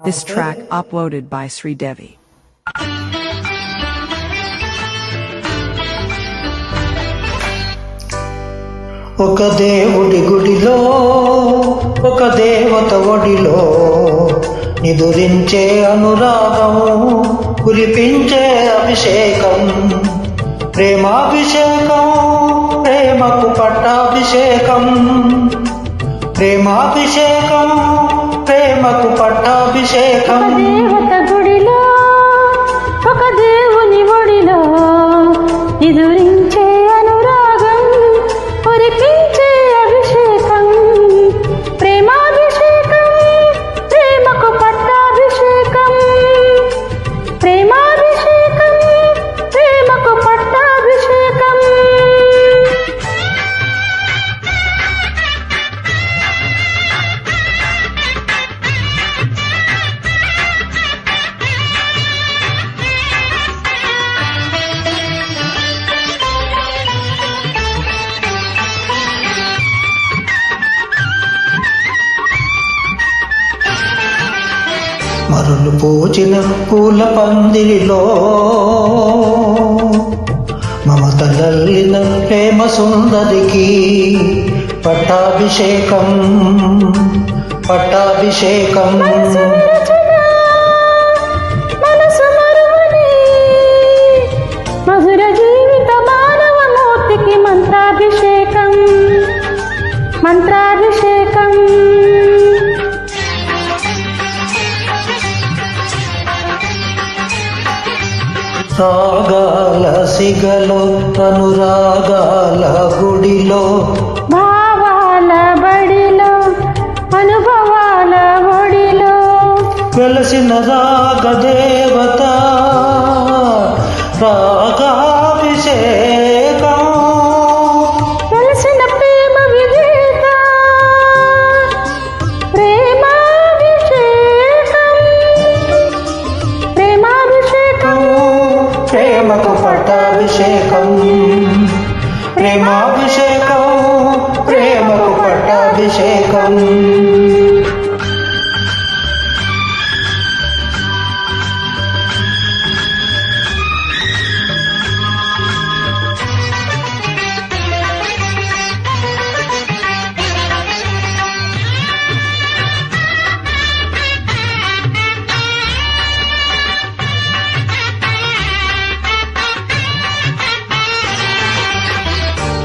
This track uploaded by Sri Devi. ఒక దేవుడి గుడిలో ఒక దేవత ఒడిలో నిదురించే అనురాగము కురిపించే అభిషేకం ప్రేమాభిషేకం ప్రేమకు పట్టాభిషేకం ప్రేమాభిషేకం ప్రేమకు పట్టాభిషేకం దేవత గుడిలో ఒక దేవుని ఒడిలో నిదురించే అనురాగం కురిపించే అభిషేకం ప్రేమాభిషేకం ప్రేమకు పట్టాభిషేకం ప్రేమాభిషేకం ప్రేమకు పట్టాభిషేకం మరులు పూచిన పూల పందిరిలో మమతలల్లిన ప్రేమ సుందరికి పట్టాభిషేకం పట్టాభిషేకం మధుర జీవిత మానవ మూర్తికి మంత్రాభిషేకం మంత్రాభిషేకం రాగాల సిగలో అనురాగాల గుడిలో భావాల బడిలో అనుభవాల ఒడిలో వెలసిన రాగ దేవత రాగాభిషేకం వెలసిన ప్రేమ విజేత ప్రేమాభిషేకం ప్రేమాభిషేకం ప్రేమకు పట్టాభిషేకం ప్రేమాభిషేకం ప్రేమకు పట్టాభిషేకం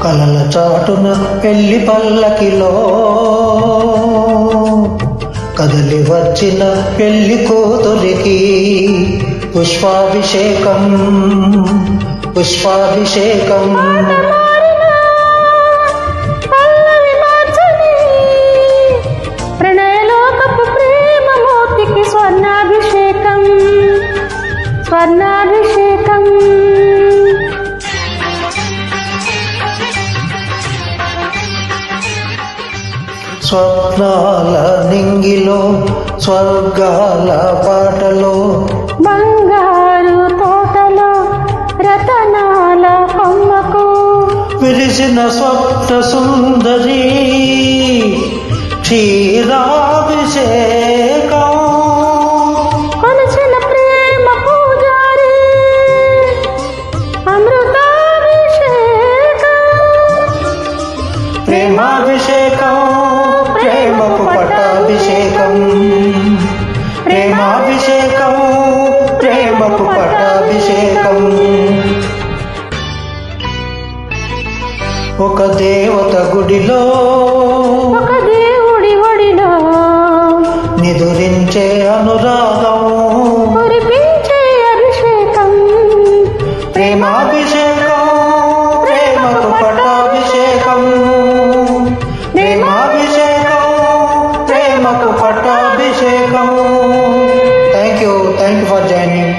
కలల చాటున పెళ్లి పల్లకిలో కదలి వచ్చిన పెళ్లి కూతురికి పుష్పాభిషేకం పుష్పాభిషేకం ప్రణయలోకపు ప్రేమ మూర్తికి స్వర్ణాభిషేకం స్వర్ణాభిషేకం స్వప్నాల నింగిలో స్వర్గాల పాటలో బంగారు తోటలో రతనాల కొమ్మకు విరిసిన స్వప్న సుందరి క్షీరాభిషేకం కొలిచిన ప్రేమ పూజారి అమృతాభిషేకం ప్రేమాభిషేకం ప్రేమకు పట్టాభిషేకం ప్రేమాభిషేకం ప్రేమకు పట్టాభిషేకం ఒక దేవత గుడిలో ఒక దేవుడి ఒడిలో నిదురించే అనురాగం కురిపించే అభిషేకం ప్రేమాభిషేకం ప్రేమకు పట్టాభిషేకం ప్రేమాభిషేకం ప్రేమకు పట్టాభిషేకం థ్యాంక్ యూ ఫర్ జాయినింగ్.